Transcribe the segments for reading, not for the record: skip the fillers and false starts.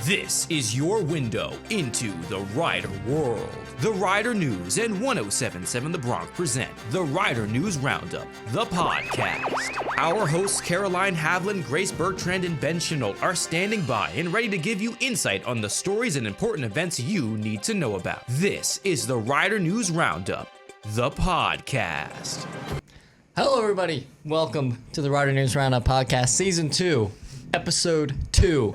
This is your window into the Rider world. The Rider News and 107.7 The Bronx present the Rider News Roundup, the podcast. Our hosts Caroline Haviland, Grace Bertrand, and Ben Shinault are standing by and ready to give you insight on the stories and important events you need to know about. This is the Rider News Roundup, the podcast. Hello, everybody. Welcome to the Rider News Roundup podcast, Season 2, Episode 2.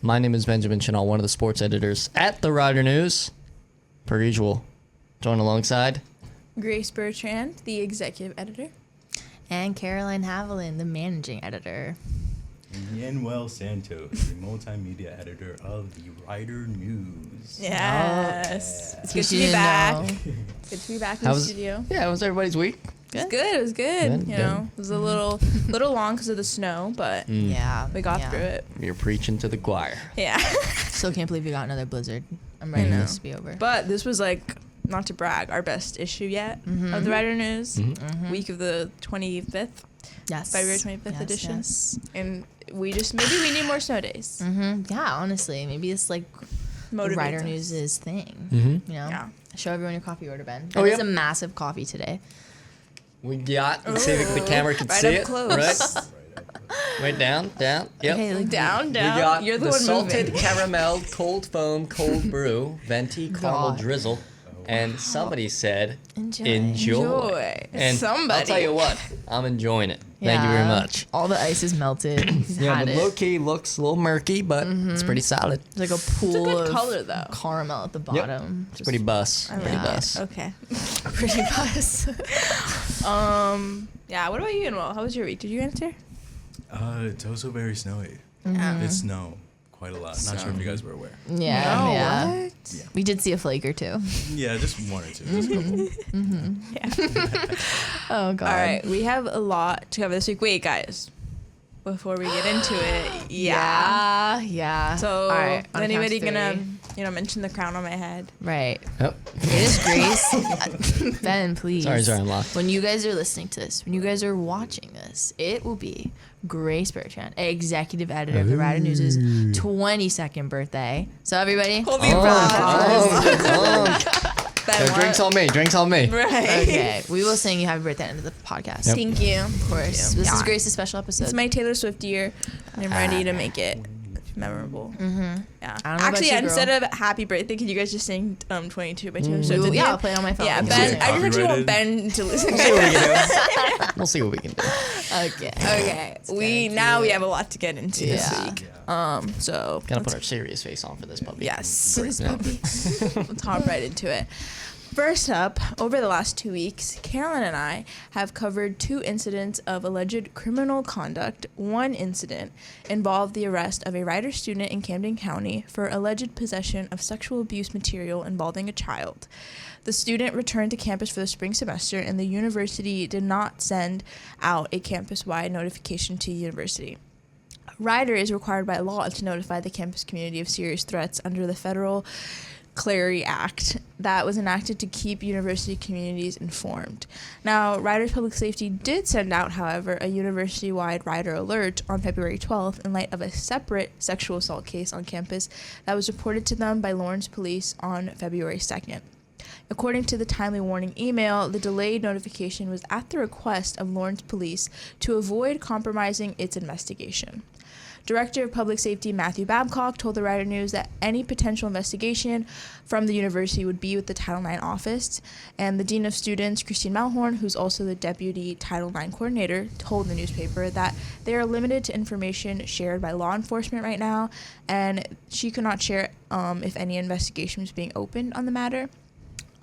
My name is Benjamin Shinault, one of the sports editors at the Rider News. Per usual, joined alongside Grace Bertrand, the executive editor. And Caroline Haviland, the managing editor. And Yanuel Santos, the multimedia editor of the Rider News. Yes. Oh, it's good to be back. Good to be back in the studio. Yeah, how was everybody's week? It was good. You know, it was a little long because of the snow, but Yeah. we got through it. You're preaching to the choir. Yeah. Still can't believe we got another blizzard. I'm ready for this to be over. But this was not to brag, our best issue yet of the Rider News. Week of the 25th. Yes. February 25th edition. Yes. And we need more snow days. Yeah, honestly. Maybe it's like Motivates Rider us. News' thing. You know? Yeah. Show everyone your coffee order, Ben. Oh, That yeah. is a massive coffee today. We got, let's see if the camera can Right see up it. close. Right down. Yep. Okay, like Down. We got You're the the one salted moving. caramel, cold foam, cold brew, venti, caramel God. drizzle, and somebody said, Enjoy. Enjoy. And Somebody. I'll tell you what, I'm enjoying it. Thank you very much. All the ice is melted. He's Yeah, had the it. low key looks a little murky, but it's pretty solid. There's like a pool It's a good of color, though. caramel at the bottom. It's pretty bus. I Pretty like bus. it. Okay. pretty buzz. Yeah, what about you, Yanuel? How was your week? Did you answer? It's also very snowy. It snowed quite a lot. Not sure if you guys were aware. Yeah. What? Yeah. We did see a flake or two. Yeah, just one or two. Just a couple. Oh, God. All right, we have a lot to cover this week. Wait, guys, before we get into it, Yeah. So, All right, is on anybody count of gonna, mention the crown on my head? Right. Yep. It is Grace. Ben, please. Sorry, I'm lost. When you guys are listening to this, when you guys are watching this, it will be Grace Bertrand, executive editor of the Rider News' 22nd birthday. So everybody, Hold me applause. Drinks on me. Drinks on me. Right. okay, we will sing you happy birthday at the end of the podcast. Yep. Thank you. Of course. This Yeah. is Grace's special episode. It's my Taylor Swift year, and I'm ready to make it memorable. Yeah. I don't know about Actually, you, girl. instead of Happy Birthday, can you guys just sing 22 by Taylor We Swift? will- with yeah, me? I'll play it on my phone. Yeah, Yeah. Ben. I just actually want Copyrighted. Ben to listen. We'll see what we can do. We'll see what we can do. Okay. Okay, we have a lot to get into this Yeah. week. So Gotta put our serious face on for this puppy. yes, Yeah. let's hop right into it. First up, over the last 2 weeks, Caroline and I have covered 2 incidents of alleged criminal conduct. One incident involved the arrest of a Rider student in Camden County for alleged possession of sexual abuse material involving a child. The student returned to campus for the spring semester, and the university did not send out a campus-wide notification to the university. Rider is required by law to notify the campus community of serious threats under the federal Clery Act that was enacted to keep university communities informed. Now, Rider's Public Safety did send out, however, a university-wide Rider alert on February 12th in light of a separate sexual assault case on campus that was reported to them by Lawrence Police on February 2nd. According to the timely warning email, the delayed notification was at the request of Lawrence Police to avoid compromising its investigation. Director of Public Safety Matthew Babcock told the Rider News that any potential investigation from the university would be with the Title IX office, and the Dean of Students, Christine Malhorn, who's also the Deputy Title IX Coordinator, told the newspaper that they are limited to information shared by law enforcement right now, and she could not share if any investigation was being opened on the matter.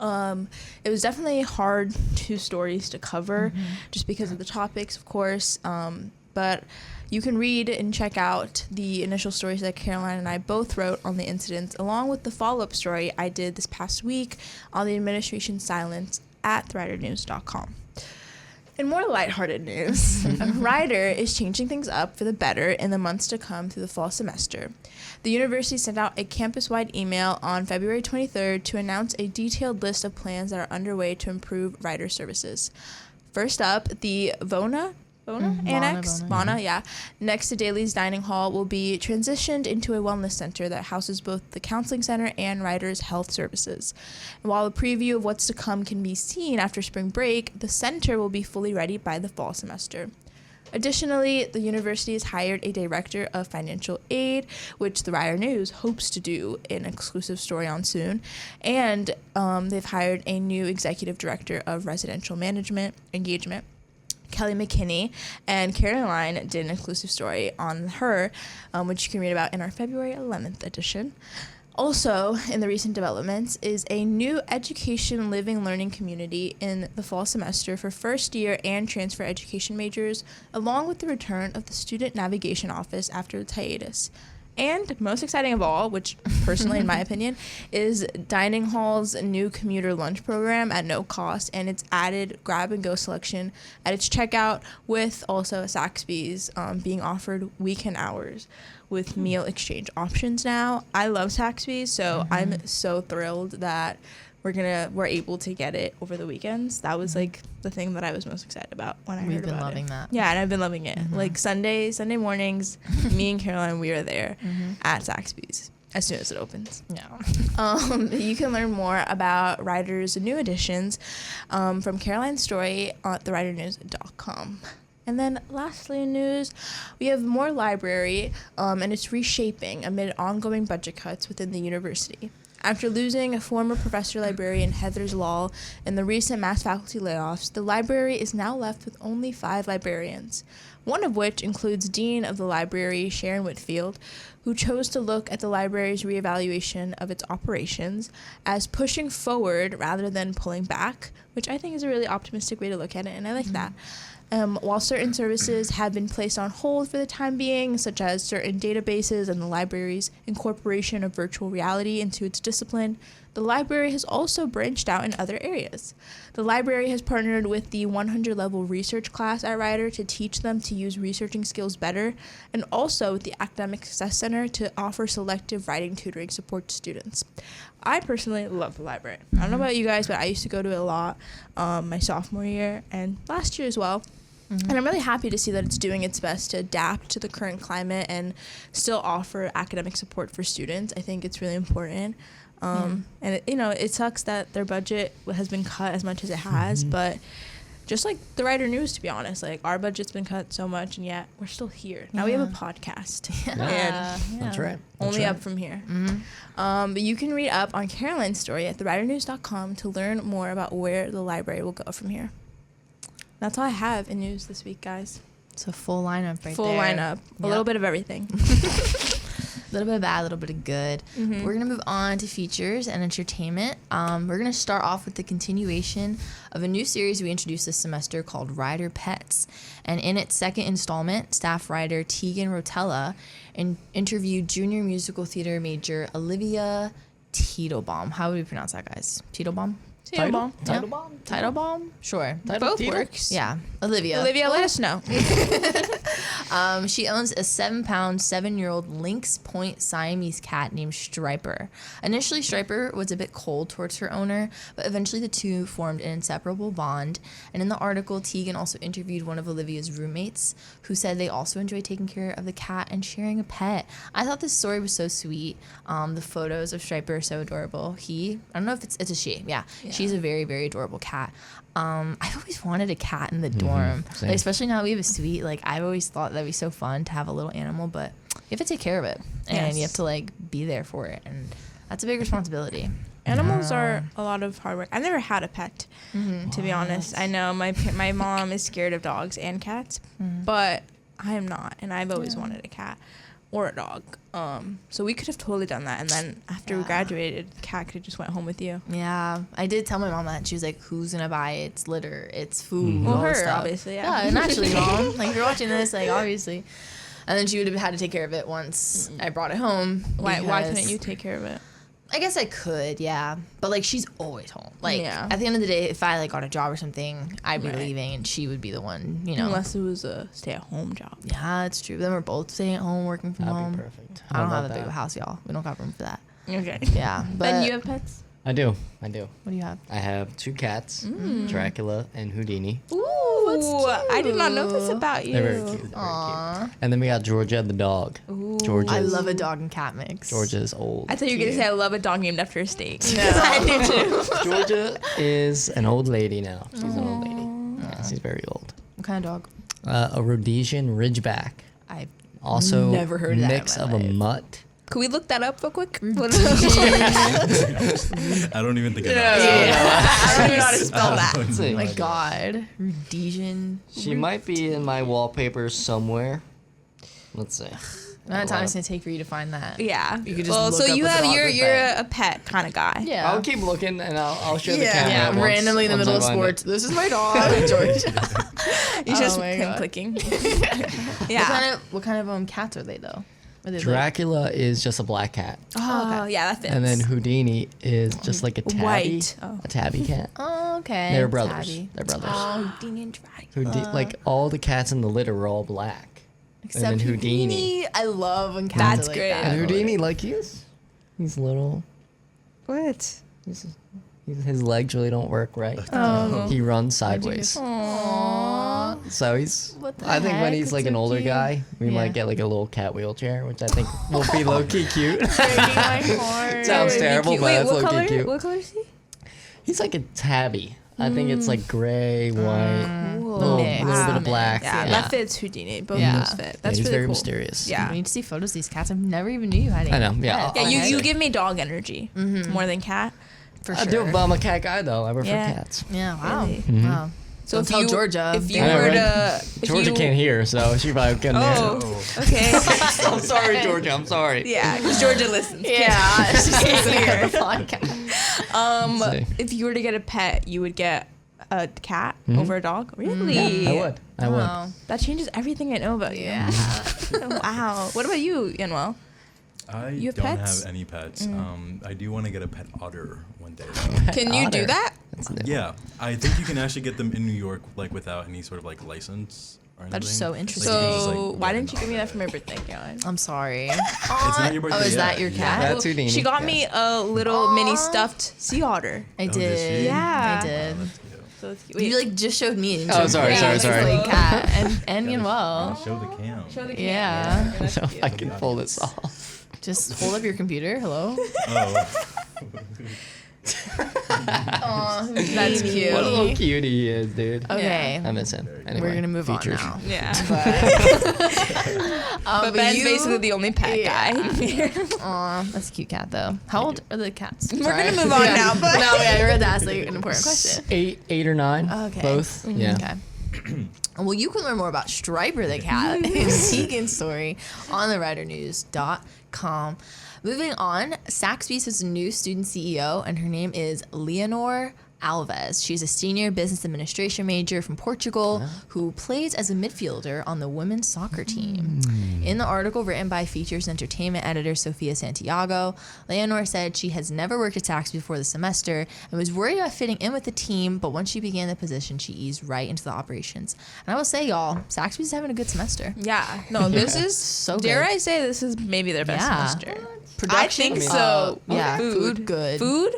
It was definitely hard 2 stories to cover just because of the topics, of course, but you can read and check out the initial stories that Caroline and I both wrote on the incidents, along with the follow-up story I did this past week on the administration's silence at thridernews.com. In more lighthearted news, Rider is changing things up for the better in the months to come through the fall semester. The university sent out a campus-wide email on February 23rd to announce a detailed list of plans that are underway to improve Rider services. First up, the VONA Annex, Bona. Bona, yeah, next to Daly's Dining Hall will be transitioned into a wellness center that houses both the counseling center and Rider's health services. And while a preview of what's to come can be seen after spring break, the center will be fully ready by the fall semester. Additionally, the university has hired a director of financial aid, which the Rider News hopes to do an exclusive story on soon. And they've hired a new executive director of residential management engagement, Kelly McKinney, and Caroline did an exclusive story on her, which you can read about in our February 11th edition. Also, in the recent developments, is a new education living learning community in the fall semester for first year and transfer education majors, along with the return of the student navigation office after its hiatus. And most exciting of all, which personally in my opinion, is Dining Hall's new commuter lunch program at no cost and its added grab and go selection at its checkout, with also Saxbys being offered weekend hours with meal exchange options now. I love Saxbys, so I'm so thrilled that we're able to get it over the weekends. That was like the thing that I was most excited about when I heard about it. We've been loving that. Yeah, and I've been loving it. Like Sunday mornings, me and Caroline, we are there at Saxbys as soon as it opens. Yeah. You can learn more about Rider's new editions from Caroline's story at theridernews.com. And then lastly in news, we have more library and its reshaping amid ongoing budget cuts within the university. After losing a former professor librarian Heather's Law in the recent mass faculty layoffs, the library is now left with only 5 librarians, one of which includes Dean of the Library, Sharon Whitfield, who chose to look at the library's reevaluation of its operations as pushing forward rather than pulling back, which I think is a really optimistic way to look at it, and I like that. While certain services have been placed on hold for the time being, such as certain databases and the library's incorporation of virtual reality into its discipline, the library has also branched out in other areas. The library has partnered with the 100-level research class at Rider to teach them to use researching skills better, and also with the Academic Success Center to offer selective writing tutoring support to students. I personally love the library. I don't know about you guys, but I used to go to it a lot my sophomore year and last year as well. And I'm really happy to see that it's doing its best to adapt to the current climate and still offer academic support for students. I think it's really important. And it sucks that their budget has been cut as much as it has, but just like the Rider News, to be honest, like our budget's been cut so much, and yet we're still here. Now we have a podcast, and That's right. only up from here. But you can read up on Caroline's story at theridernews.com to learn more about where the library will go from here. That's all I have in news this week, guys. It's a full lineup right Full there. lineup. A little bit of everything. A little bit of bad, a little bit of good. We're going to move on to features and entertainment. We're going to start off with the continuation of a new series we introduced this semester called Rider Pets. And in its second installment, staff writer Tegan Rotella interviewed junior musical theater major Olivia Teitelbaum. How would we pronounce that, guys? Teitelbaum? Title Teitelbaum? Sure. Both works. Yeah. Olivia, Let us know. She owns a 7-pound, 7-year-old Lynx Point Siamese cat named Striper. Initially, Striper was a bit cold towards her owner, but eventually the two formed an inseparable bond. And in the article, Tegan also interviewed one of Olivia's roommates, who said they also enjoy taking care of the cat and sharing a pet. I thought this story was so sweet. The photos of Striper are so adorable. I don't know if it's a she. Yeah. She's a very, very adorable cat. I've always wanted a cat in the dorm, like, especially now that we have a suite. Like, I've always thought that'd be so fun to have a little animal, but you have to take care of it, and you have to like be there for it, and that's a big responsibility. Animals are a lot of hard work. I've never had a pet, to be honest. I know my mom is scared of dogs and cats, but I am not, and I've always wanted a cat or a dog. So we could have totally done that, and then after we graduated, the cat could have just went home with you. Yeah, I did tell my mom that. She was like, "Who's gonna buy it? It's litter, it's food." Well, all this her stuff. obviously, Yeah, naturally, mom. Like, if you're watching this, like, obviously. And then she would have had to take care of it once I brought it home. Why couldn't you take care of it? I guess I could, yeah. But, like, she's always home. Like, at the end of the day, if I, like, got a job or something, I'd be leaving, and she would be the one, you know. Unless it was a stay-at-home job. Yeah, it's true. Then we're both staying at home, working from home. That'd be perfect. I don't have a big house, y'all. We don't got room for that. Okay. Yeah. But Ben, you have pets? I do. What do you have? I have 2 cats, Dracula and Houdini. Ooh, I did not know this about you. They're very cute. And then we got Georgia the dog. Georgia. I love a dog and cat mix. Georgia's old. I thought you were gonna say I love a dog named after a steak. I do too. Georgia is an old lady now. She's an old lady. Yeah, she's very old. What kind of dog? A Rhodesian Ridgeback. I've Also, never heard of that in mix my of a life. mutt. Could we look that up real quick? What I don't even think I know. I don't even know how to spell that. Let's see. Oh my God. Rhodesian. She might be in my wallpaper somewhere. Let's see. Amount of time it's gonna take for you to find that. Yeah. You could just well, look so up you what the have dog you're looks you're like. a pet kind of guy. Yeah. I'll keep looking and I'll show the Yeah. camera. Yeah, once- randomly in the once middle of I find sports. it. This is my dog, George. He's just my him God. clicking. What yeah. kind of cats are they though? Are they Dracula is just a black cat. Oh, yeah, that fits. And then Houdini is just like a tabby. White. Oh. A tabby cat. Oh, okay. They're brothers. Tabby. They're brothers. Oh, Houdini and Dracula. Like all the cats in the litter were all black. Except and then Houdini. I love when cats That's are like great. that. And Houdini, like he's little. What? His legs really don't work right. Oh. He runs sideways. Aww. So he's. What the I think when heck? he's like That's an so older cute. guy, we Yeah. might get like a little cat wheelchair, which I think will be low key cute. Breaking my heart. Sounds terrible, but Wait, that's what low color? key cute. What color is he? He's like a tabby. I think it's like gray, white, little Mix. bit Wow. of black. Yeah, that fits Houdini. Both Yeah. of those fit. That's he's really very cool. mysterious. Yeah. I need to see photos of these cats. I never even knew you had any. I know, yeah. Yeah, you Okay. give me dog energy more than cat. For I sure. do, but I'm a cat guy though. I prefer Yeah. cats. Yeah, wow. Really? Wow. So Don't if tell you, Georgia. if you I know, were right? to, if Georgia you, can't hear, so she probably couldn't Oh, okay. I'm sorry, Georgia. I'm sorry. Yeah, because Georgia listens. Yeah, she's listening hear. to the podcast. Let's see. If you were to get a pet, you would get a cat over a dog. Really? Yeah, I would. I would. Wow. That changes everything I know about you. Yeah. Wow. What about you, Yanwell? I You have don't pets? have any pets. I do want to get a pet otter one day. Can you do otter. that? That's new. Yeah, I think you can actually get them in New York, like without any sort of like license or anything. That's so Like, interesting. you can just, So like, why get didn't you an give me that outfit. for my birthday, Caroline? I'm sorry. It's not your birthday Oh, is that yet. your cat? That's Houdini. She got yes. me a little mini stuffed sea otter. I Oh, did did. she? Yeah. I did. So it's cute. You like just showed me. Oh, sorry, sorry. Like cat and Gotta well. Show the cam. Show the Yeah. camera. So I can pull this off. Just hold up your computer. Hello. Oh. Aw, That's cute. What a little cutie he is, dude. Okay. I miss him. Anyway, We're gonna move features. on now. Yeah. But But Ben's you- basically the only pet Yeah. guy here. Aw, that's a cute cat though. How old are the cats? We're gonna move on now, but No, yeah, you're gonna ask like an important question. 8 or 9. Okay. Both. Yeah. Okay. Well, you can learn more about Striper the cat and Tegan's story on the ridernews.com. Moving on, Saxbys is a new student CEO, and her name is Leonor Alves. She's a senior business administration major from Portugal who plays as a midfielder on the women's soccer team. In the article written by Features and Entertainment editor Sofia Santiago, Leonor said she has never worked at Saxbys before the semester and was worried about fitting in with the team, but once she began the position, she eased right into the operations. And I will say, y'all, Saxbys is having a good semester. yeah, no, this is So dare good. I say this is maybe their best Yeah. semester. Production, I think so. yeah, Food. food good. Food.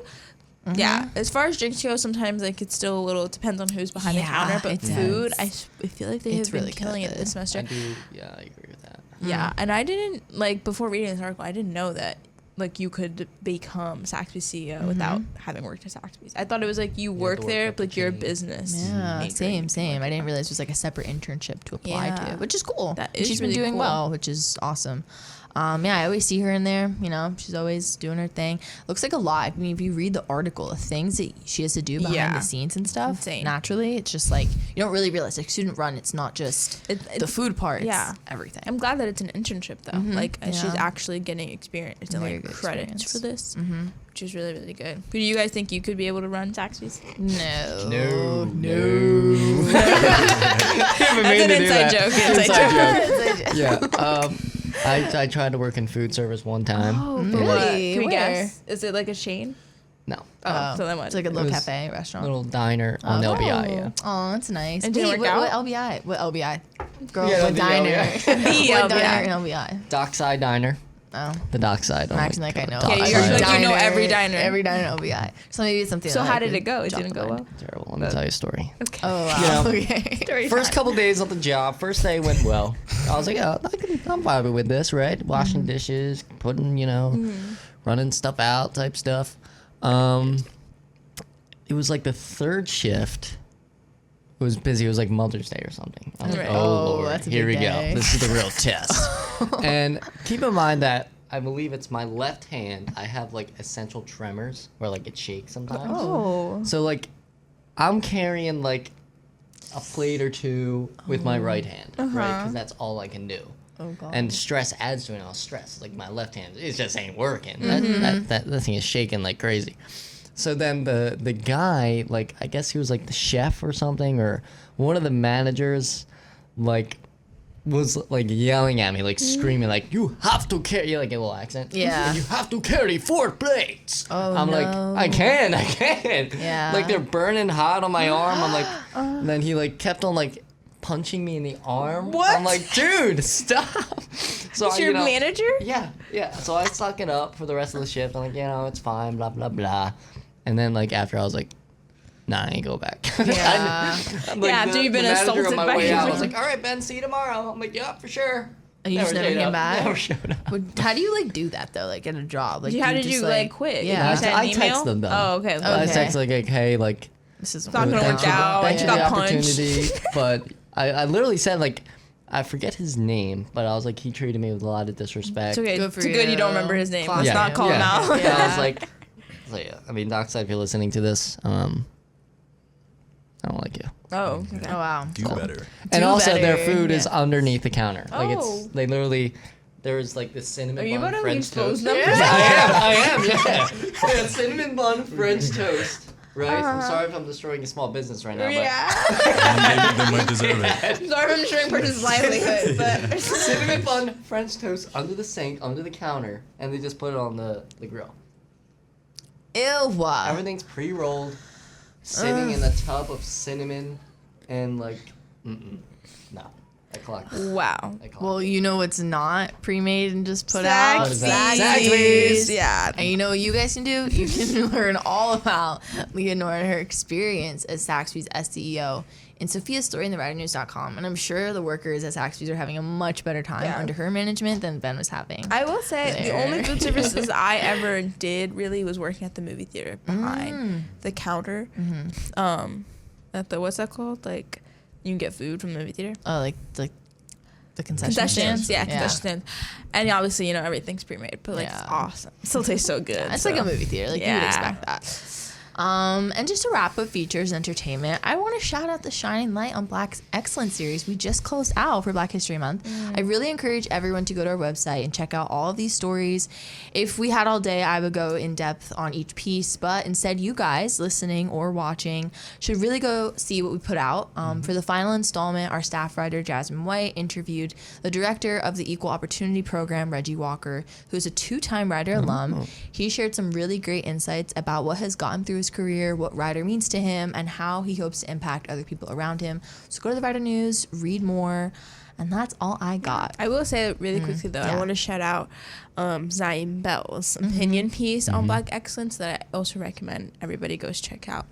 Yeah, as far as drinks go, sometimes like it's still a little. It depends on who's behind the Yeah, counter, but it food, does. I feel like they It's have been really killing it good. this semester. I do. Yeah, I agree with that. Yeah, and I didn't like before reading this article. I didn't know that like you could become Saxbys CEO without having worked at Saxbys. I thought it was like you have work to work there, up but the like you're a chain. business. Yeah, major. same. I didn't realize it was like a separate internship to apply Yeah. to, which is cool. That And is she's really been doing cool. well, which is awesome. Yeah, I always see her in there. You know, she's always doing her thing. Looks like a lot. I mean, if you read the article, the things that she has to do behind Yeah. the scenes and stuff, Insane. naturally, it's just like you don't really realize. Like student run, it's not just the food part. It's yeah. everything. I'm glad that it's an internship though. Like she's Yeah. actually getting experience and Very like good credits experience. for this, which is really really good. Do you guys think you could be able to run Saxbys? No. That's an inside joke. Inside joke. Yeah. I tried to work in food service one time. Oh, in for a what? Really? Can we Where? guess? Is it like a chain? No. Oh, so then what? It's like a little was cafe restaurant. Little diner on LBI. Yeah. Oh, that's nice. And did it Wait, work what out? LBI? What LBI? Girl, Yeah, what the diner? LBI. What LBI. diner in LBI? Dockside Diner. Oh. The dockside. I'm acting like I know. Yeah, Dockside. you're like, you know every diner. Every diner in OBI. So maybe it's something. So that how I did could it go? It jot didn't in go mind. well? Terrible. Let me tell you a story. Oh wow. You know, Okay. Story First time. couple days on the job, first day went well. I was like, oh, I'm vibing with this, right? Washing dishes, putting, running stuff out type stuff. It was like the third shift. It was busy. It was like Mother's Day or something. I was like, Right. oh, Oh, Lord, that's a here we big day. go. This is the real test. And keep in mind that I believe it's my left hand. I have like essential tremors where like it shakes sometimes. Oh. So like I'm carrying like a plate or two with my right hand, right? Because that's all I can do. Oh god. And stress adds to it. All stress, like my left hand, it just ain't working. That thing is shaking like crazy. So then the guy, like I guess he was like the chef or something, or one of the managers, like was like yelling at me, like screaming, like you have to carry, like a little accent. Yeah. You have to carry 4 plates. Oh, I'm like, no. I can. Yeah. Like they're burning hot on my arm. I'm like, and then he like kept on like punching me in the arm. What? I'm like, dude, stop. So It's your manager? Yeah. So I suck it up for the rest of the shift. I'm like, it's fine, blah blah blah. And then like after I was like, nah, I ain't go back. Yeah. I'm like, Yeah, after you've been the manager assaulted on my by way your out, I was friend. like, all right, Ben, see you tomorrow. I'm like, yeah, for sure. And you just never showed came up. back? Never showed up. How do you like do that though? Like at a job? Like How do did you just, like quit? Yeah. You send an I email? text them though. Oh, okay. I Okay. text like, hey, like, This is not gonna thanks work for- out. thanks You for the got punched. opportunity. But I literally said like, I forget his name, but I was like, he treated me with a lot of disrespect. It's okay. Good for It's good you don't you. remember his name. Class Let's not call him out. Yeah. I was Yeah. like, I mean, Dockside, if you're listening to this, I don't like you. Oh, okay. Oh wow. Do better. And Do also, their better. food is underneath the counter. Like Oh. they literally, there's like this cinnamon Are you bun about to French expose toast. them? I am, yeah. Yeah, cinnamon bun French toast. Right? I'm sorry if I'm destroying a small business right now, Yeah. They might deserve it. Sorry if I'm destroying person's livelihood, but but cinnamon bun French toast under the sink, under the counter, and they just put it on the grill. Ew. Everything's pre-rolled, sitting in a tub of cinnamon, and like, no, I clocked it. wow. I clocked Well, it. you know it's not pre-made and just put What out. is that? Saxbys. Yeah. And you know what you guys can do? You can learn all about Leonora and her experience as Saxbys CEO in Sophia's story in the ridernews.com. And I'm sure the workers at Saxbys are having a much better time Yeah. under her management than Ben was having. I will say the There. only food services I ever did really was working at the movie theater behind the counter. At the what's that called? Like you can get food from the movie theater. Oh, like the concession Concessions, stands? yeah, concession stands. And obviously, everything's pre-made, but like it's Yeah. awesome. It still tastes so good. It's so. like a movie theater. Like you would Yeah. expect that. And just to wrap up features and entertainment, I want to shout out the Shining Light on Black Excellence series we just closed out for Black History Month. I really encourage everyone to go to our website and check out all of these stories. If we had all day, I would go in depth on each piece, but instead you guys listening or watching should really go see what we put out. For the final installment, our staff writer Jasmine White interviewed the director of the Equal Opportunity Program, Reggie Walker, who's a 2-time Rider alum. He shared some really great insights about what has gotten through his career, what Rider means to him, and how he hopes to impact other people around him. So go to the Rider News, read more, and that's all I got. I will say really quickly though, I Yeah. want to shout out Zion Bell's opinion piece on Black Excellence that I also recommend everybody goes check out.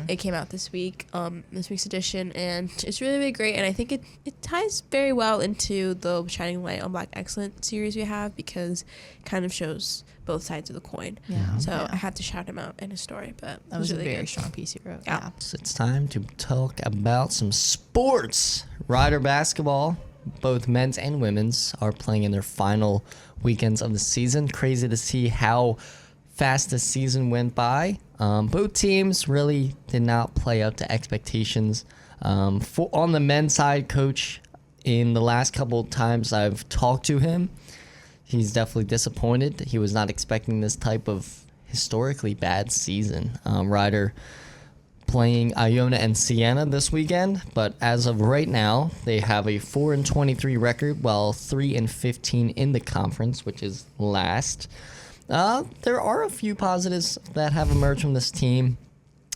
It came out this week, this week's edition, and it's really, really great. And I think it ties very well into the Shining Light on Black Excellence series we have because it kind of shows both sides of the coin. Yeah. So Yeah. I had to shout him out in his story, but That was a really very good. strong piece you wrote. Yeah. Yeah. So it's time to talk about some sports. Rider basketball, both men's and women's, are playing in their final weekends of the season. Crazy to see how fast the season went by. Both teams really did not play up to expectations. On the men's side, coach, in the last couple of times I've talked to him, he's definitely disappointed. He was not expecting this type of historically bad season. Rider playing Iona and Siena this weekend, but as of right now, they have a 4-23 record, while 3-15 in the conference, which is last. There are a few positives that have emerged from this team.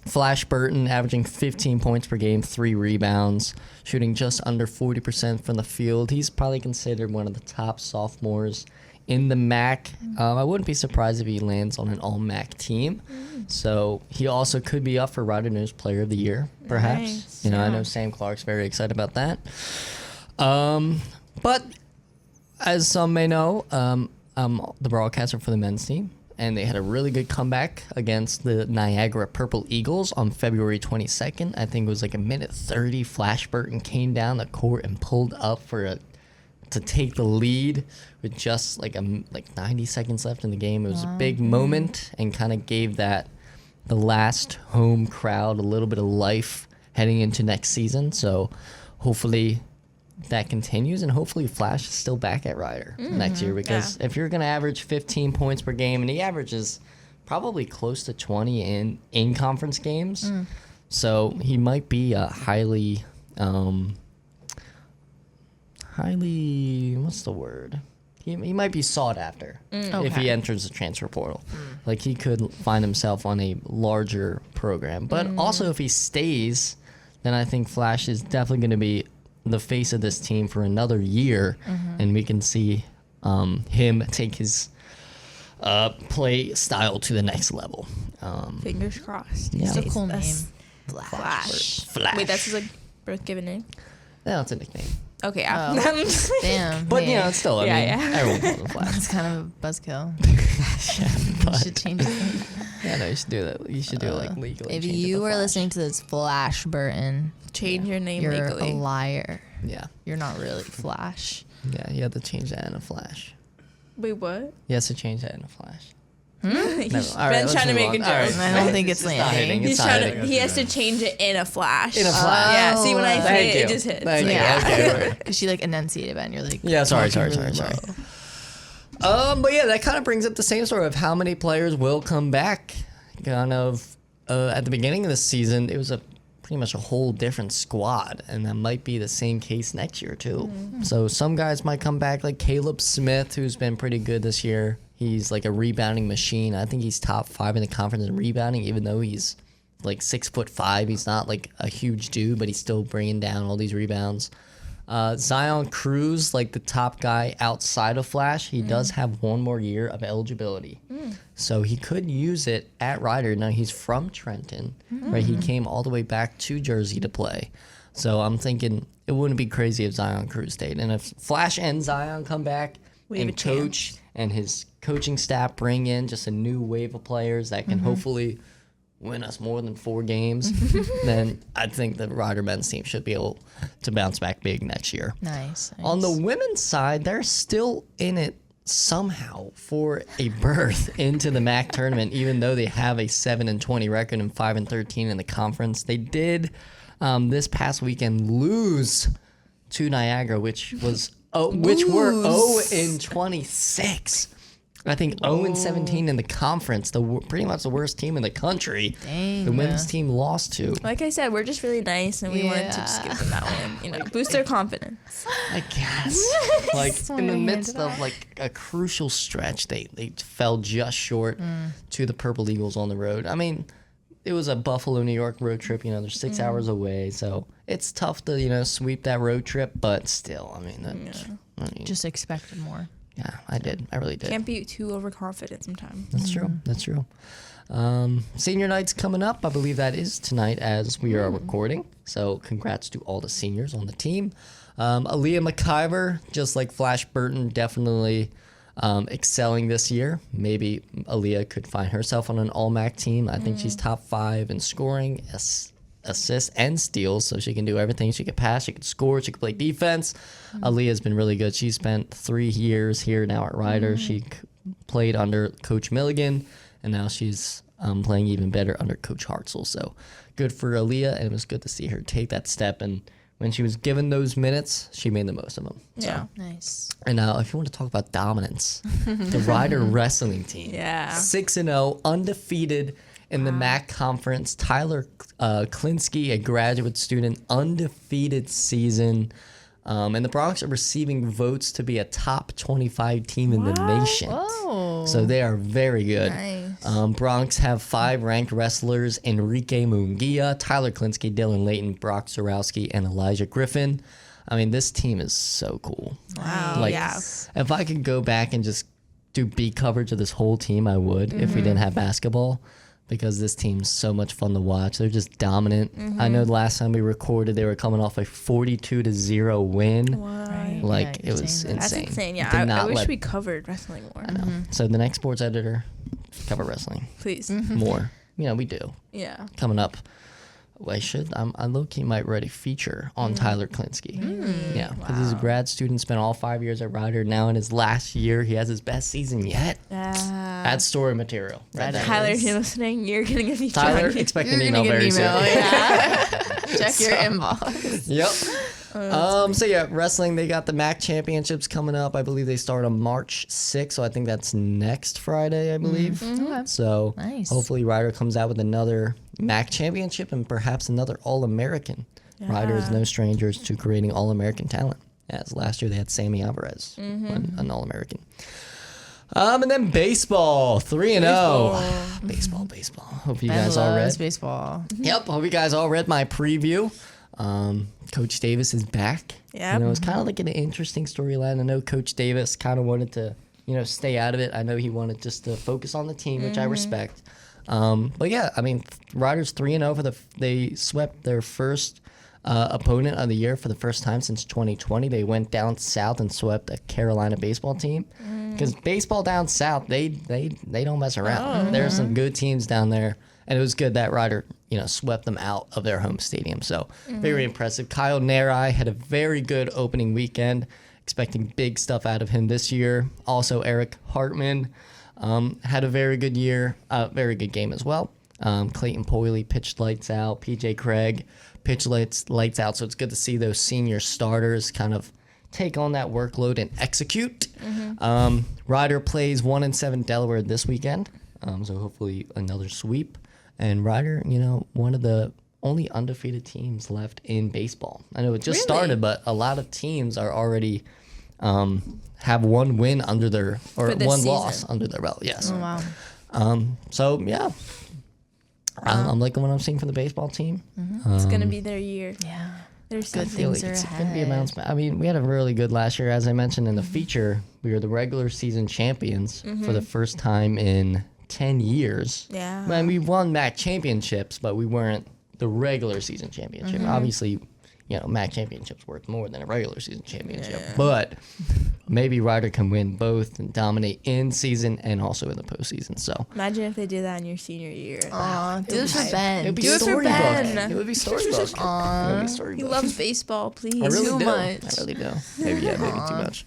Flash Burton averaging 15 points per game, 3 rebounds, shooting just under 40% from the field. He's probably considered one of the top sophomores in the MAC. I wouldn't be surprised if he lands on an all-MAC team. So he also could be up for Rider News Player of the Year, perhaps. Nice. I Yeah. know Sam Clark's very excited about that. But as some may know, I'm the broadcaster for the men's team, and they had a really good comeback against the Niagara Purple Eagles on February 22nd. I think it was like a minute 30. Flash Burton came down the court and pulled up to take the lead with just like 90 seconds left in the game. It was a big moment and kind of gave the last home crowd a little bit of life heading into next season. So hopefully that continues, and hopefully Flash is still back at Rider next year, because if you're going to average 15 points per game, and he averages probably close to 20 in conference games, so he might be a highly what's the word? He might be sought after if he enters the transfer portal. Like, he could find himself on a larger program. But also, if he stays, then I think Flash is definitely going to be the face of this team for another year, and we can see him take his play style to the next level. Fingers crossed. Yeah. It's a cool name. That's Flash. Wait, that's his like birth given name? No, it's a nickname. Okay, yeah. Damn. But, hey, it's still, I mean, everyone calls him Flash. It's kind of a buzzkill. You should change his name. Yeah, no, you should do that. You should do it, like, legally. If change it to you are Flash. listening to this, Flash Burton, Change your name you're legally. a liar. Yeah. You're not really Flash. Yeah, you have to change that in a Flash. Wait, what? He has to change that in a Flash. He's All right, been let's trying to move make a on. All joke. right. I don't think it's not hitting. landing. It's He's not trying hitting. to. He has to change it in a flash. In a flash. Yeah. See, when I say Thank it, you. it just hits. Thank you. Yeah. Okay. Because she like enunciated it and you're like, Yeah, sorry. talking really But low. that kind of brings up the same story of how many players will come back. Kind of at the beginning of the season, it was pretty much a whole different squad, and that might be the same case next year too. So some guys might come back, like Caleb Smith, who's been pretty good this year. He's like a rebounding machine. I think he's top 5 in the conference in rebounding, even though he's like 6'5". He's not like a huge dude, but he's still bringing down all these rebounds. Zion Cruz, like the top guy outside of Flash, he does have 1 more year of eligibility. So he could use it at Rider. Now, he's from Trenton, right? He came all the way back to Jersey to play. So I'm thinking it wouldn't be crazy if Zion Cruz stayed. And if Flash and Zion come back We have and a coach and his coaching staff bring in just a new wave of players that can hopefully win us more than 4 games, then I think the Rider men's team should be able to bounce back big next year. Nice. On the women's side, they're still in it somehow for a berth into the MAC tournament, even though they have a 7-20 record and 5-13 in the conference. They did this past weekend lose to Niagara, which were 0-26. I think 0-17 in the conference, pretty much the worst team in the country. Dang. The women's team lost to. Like I said, we're just really nice, and we wanted to just give them that one. You know, boost their confidence. I guess. Like, in the midst of like a crucial stretch, they fell just short to the Purple Eagles on the road. I mean, it was a Buffalo, New York road trip. You know, they're 6 hours away, so it's tough to sweep that road trip. But still, I mean, Just expected more. yeah, I did. I really did. Can't be too overconfident sometimes. That's true. That's true. Senior night's coming up. I believe that is tonight as we are recording. So congrats to all the seniors on the team. Aaliyah McIver, just like Flash Burton, definitely excelling this year. Maybe Aaliyah could find herself on an all-MAC team. I think she's top 5 in scoring, assists, and steals, so she can do everything. She could pass, she could score, she could play defense. Aaliyah's been really good. She spent 3 years here now at Rider. She played under Coach Milligan, and now she's playing even better under Coach Hartzell. So good for Aaliyah, and it was good to see her take that step. And when she was given those minutes, she made the most of them. So. Yeah. Nice. And now, if you want to talk about dominance, the Rider wrestling team, Yeah. 6-0, undefeated in the MAC conference. Tyler Klinsky, a graduate student, undefeated season. And the Bronx are receiving votes to be a top 25 team in the nation. Whoa. So they are very good. Nice. Bronx have 5 ranked wrestlers: Enrique Munguia, Tyler Klinsky, Dylan Layton, Brock Zarowski, and Elijah Griffin. I mean, this team is so cool. Wow. Like, Yeah. if I could go back and just do beat coverage of this whole team, I would if we didn't have basketball, because this team's so much fun to watch. They're just dominant. I know the last time we recorded, they were coming off a 42-0 win. Wow. Like, Yeah, it you're was saying that. That's insane. insane. Did Yeah, I not wish let- we covered wrestling more. I know. So the next sports editor, cover wrestling Please. more. We do. Yeah. Coming up. Well, I low-key might write a feature on Tyler Klinsky. Yeah, because he's a grad student, spent all 5 years at Rider. Now in his last year, he has his best season yet. That's story material. Right there. Tyler, if you're listening, you're getting a feature. Tyler, on you. expect You're an gonna email get an very email. soon. Yeah. Check your inbox. Yep. So yeah, wrestling, they got the MAC championships coming up. I believe they start on March 6th, so I think that's next Friday, I believe. Okay. So Nice. hopefully Ryder comes out with another MAC championship and perhaps another All-American. Ryder is no strangers to creating All-American talent. As last year they had Sammy Alvarez, an All-American. And then baseball, 3-0. Baseball. Hope you guys all read. Baseball. Yep. Hope you guys all read my preview. Coach Davis is back. Yep. It's kind of like an interesting storyline. I know Coach Davis kind of wanted to, stay out of it. I know he wanted just to focus on the team, which I respect. But yeah, I mean, Riders 3-0 they swept their first opponent of the year for the first time since 2020. They went down south and swept a Carolina baseball team. Because baseball down south, they don't mess around. There's some good teams down there. And it was good that Ryder, swept them out of their home stadium. So very impressive. Kyle Narai had a very good opening weekend. Expecting big stuff out of him this year. Also, Eric Hartman had a very good year, very good game as well. Clayton Poyley pitched lights out. PJ Craig pitched lights out. So it's good to see those senior starters kind of take on that workload and execute. Ryder plays 1-7 Delaware this weekend. So hopefully another sweep. And Ryder, one of the only undefeated teams left in baseball. I know it just started, but a lot of teams are already have one win under their, or For this one season. loss under their belt. Yes. Oh, wow. So yeah, I'm liking what I'm seeing from the baseball team. It's going to be their year. Yeah. Their Good season. things are It's ahead. going to be a bounce back. I mean, we had a really good last year. As I mentioned in the feature, we were the regular season champions for the first time in 10 years. Yeah. Man, we won MAC championships, but we weren't the regular season championship. Obviously, MAC championships worth more than a regular season championship. But maybe Ryder can win both and dominate in season and also in the postseason. So Imagine if they did that in your senior year. Aw, do this for hype. Ben. it would be Do it for storybook. Ben. It would be storybook. It would be storybook. He loves baseball, please. I really Too do. much. I really do. Maybe too much.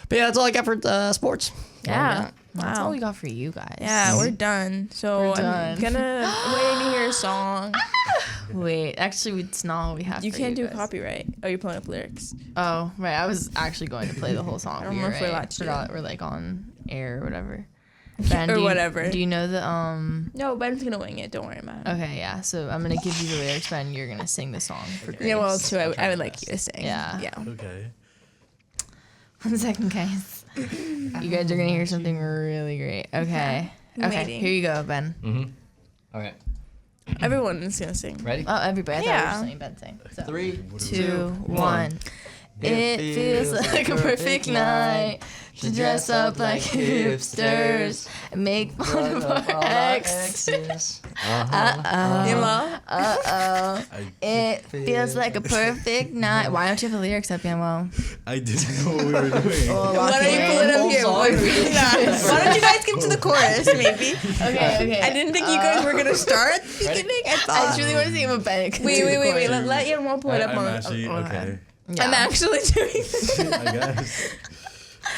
But yeah, that's all I got for sports. Yeah. That's Wow. all we got for you guys. Yeah, we're done. So We're done. I'm gonna waiting to hear a song. Wait, actually, it's not what we have. You for can't do guys. copyright. Oh, you're pulling up lyrics. Oh, right. I was actually going to play the whole song. I don't know if we're allowed to do Forgot we're like on air or whatever. Ben, Or do you- whatever. Do you know the No, Ben's gonna wing it. Don't worry about it. Okay, yeah. So I'm gonna give you the lyrics, Ben. You're gonna sing the song for Grace. Yeah, well, too. I would like you to sing. Yeah. Yeah. Okay. 1 second, guys. You guys are gonna hear something really great. Okay. I'm Okay. waiting. Here you go, Ben. All right. Everyone is gonna sing. Ready? Oh, everybody. I thought Yeah. we were saying Ben sing. So. 3, 2, 1. It feels like a perfect night to dress up like hipsters and make fun of our exes. Yellow. It feels like a perfect night. Why don't you have the lyrics up, Yamo? I didn't know what we were doing. Why don't you pull it up here? Why don't you guys skip to the chorus, maybe? Okay. I didn't think you guys were gonna start at the beginning. I I thought. just really want to see him a Ben. Wait. Let Yellow pull it up I'm on. actually, okay. I'm actually doing this. I guess.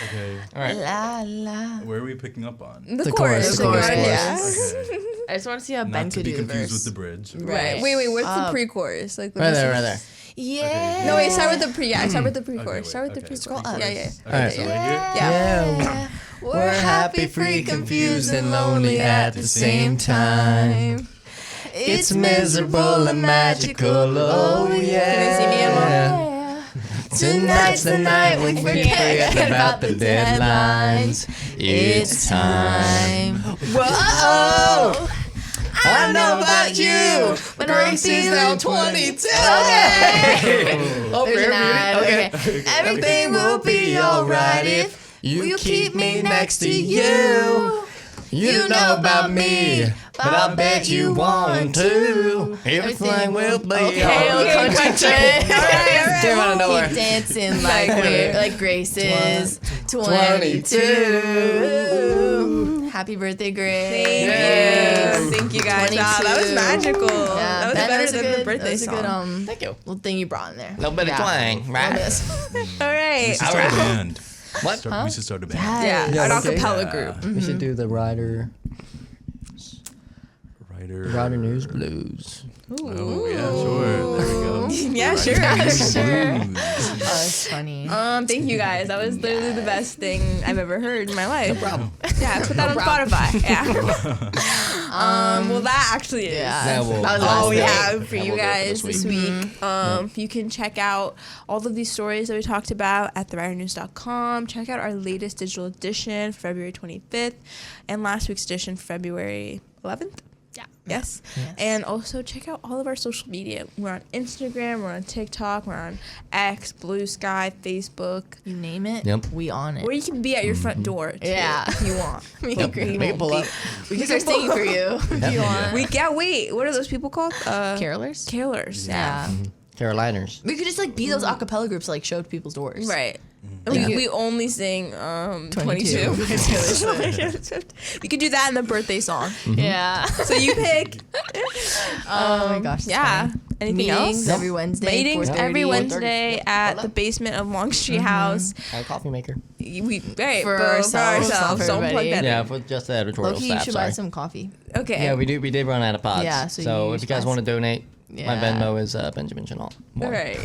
Okay. All right. La la. Where are we picking up on? The chorus, chorus. the chorus, Yeah. Okay. I just want to see how Ben Not to could be do the confused verse. with the bridge. Right. Wait. What's the pre-chorus? Like Right there. Yeah. No, wait. Start with the pre. Yeah, start with the pre-chorus. Okay, Start with the okay, pre-chorus. scroll up. Yeah. Okay, so right here. Yeah. We're happy, free, confused, and lonely at the same time. It's miserable and magical, oh yeah. Can you see me, Emma? Tonight's the night when we forget about the deadlines. It's time. Whoa! I know about you, but Grace is now 22. Okay. Oh, There's an ad. Okay. Everything will be alright if You keep me next to you. You know about me, but I bet you want to. Everything will be Okay, okay. Came out of nowhere. Keep dancing like Grace is 22. Happy birthday, Grace. Thank you guys. Wow, that was 22. magical. Yeah, That was Ben, better a than good, the birthday that's song. a good Thank you. little thing you brought in there. A little bit of twang, right? All right. We should start a band. What? We should start a band. Yeah, Yeah, an okay. acapella group. We should do the Rider Rider News Blues. Oh yeah, sure. There we go. Yeah, sure. Blues. Oh, that's funny. Thank you guys. That was literally the best thing I've ever heard in my life. No problem. Yeah, put that on Spotify. Yeah. Well, that actually is. Yeah. That will- That was All we last have for That you will do it for guys this this week. You can check out all of these stories that we talked about at theridernews.com. Check out our latest digital edition for February 25th and last week's edition for February 11th. Yeah. Yes. And also check out all of our social media. We're on Instagram, we're on TikTok, we're on X, Blue Sky, Facebook. You name it, Yep. we on it. Or you can be at your front door too, Yeah. if you want. We Yep. agree. We can pull up. We can start singing for you if you want. We can't wait. What are those people called? Carolers? Carolers. Yeah. Caroliners. We could just like be those acapella groups like show to people's doors. Right. Yeah. We only sing 22. 22. We could do that in the birthday song. Yeah. So you pick. Oh my gosh. that's Yeah. funny. Anything Meetings else? every Wednesday. Meetings 4:30. every 4:30. Wednesday Yep. at Hold the up. basement of Longstreet House. A coffee maker. We right For for ourselves, not for Don't plug everybody. that Yeah, in. for just the editorial Loki, you staff. should buy Sorry. some coffee. Okay. Yeah, we did run out of pods. Yeah, so you if you guys should want to donate, my Yeah. Venmo is Benjamin Shinault. All right.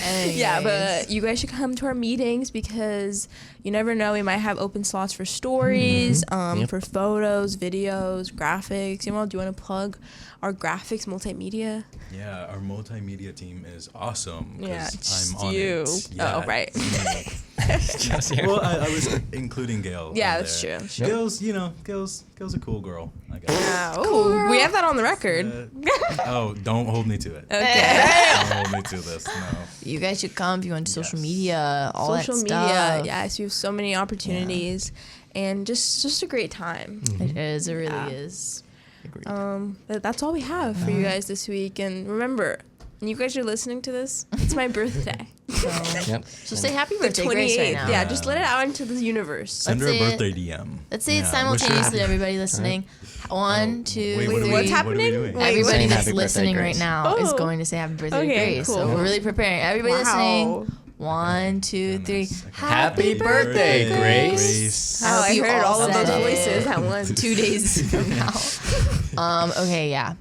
Anyways. Yeah, but you guys should come to our meetings because you never know. We might have open slots for stories, Yep. for photos, videos, graphics. You know, do you want to plug our graphics multimedia? Yeah, our multimedia team is awesome. 'cause Yeah, I'm just on you. it. Oh, right. Well, I was including Gail. Yeah, on that's there. true. Gail's, Gail's a cool girl. I guess. Yeah. Oh, we have that on the record. Oh, don't hold me to it. Okay. Don't hold me to this. No. You guys should come if you want to social Yes. media, all Social that media. stuff. Yes, we have so many opportunities, and just a great time. It is. It really Yeah. is. Agreed. That's all we have for you guys this week. And remember, when you guys are listening to this, it's my birthday. Yep. So say happy The birthday, Grace, right 28th. now. Yeah, just let it out into the universe. Send her Let's a say- birthday DM. Let's say it Yeah, wish her simultaneously happy- to everybody listening. One, two, Wait, three. what are we- What's what are we happening? doing? Wait, Everybody Saying that's happy birthday, listening right Grace. now is Oh. going to say happy birthday Okay, to Grace. cool. So we're really preparing. Everybody Wow. listening. 1, 2, 3. Goodness. Happy birthday, Grace. Oh, I you heard all of said those it voices at once. 2 days from now. Okay, yeah.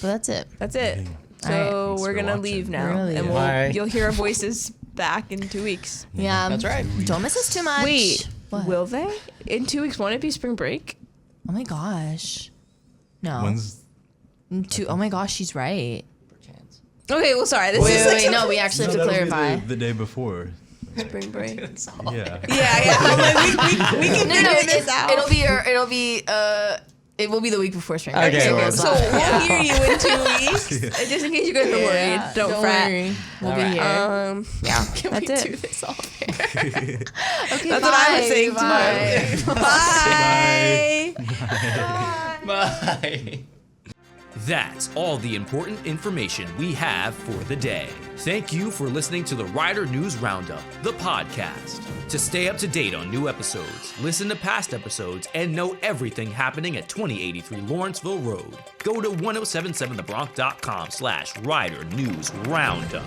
But that's it. That's it. Dang. So Thanks we're for gonna watching. leave now, We're gonna and leave. Bye. you'll hear our voices back in 2 weeks. Yeah. That's right. Don't miss us too much. Wait, What? will they? In 2 weeks, won't it be spring break? Oh my gosh. No. When's Oh my gosh, she's right. Perchance. Okay, well, sorry. This is like No, we actually have to that'll be clarify. the day before. spring break. Yeah. Yeah. We can figure this out. It will be the week before spring Okay, break. So well, we'll So stop. we'll hear you in 2 weeks, just in case you guys are worried. Don't fret. worry. We'll All be right. here. Yeah, Can that's we it. do this all here? Okay, That's what I was saying too. Bye. Bye. Bye. That's all the important information we have for the day. Thank you for listening to the Rider News Roundup, the podcast. To stay up to date on new episodes, listen to past episodes, and know everything happening at 2083 Lawrenceville Road, go to 1077thebronx.com/Rider News Roundup.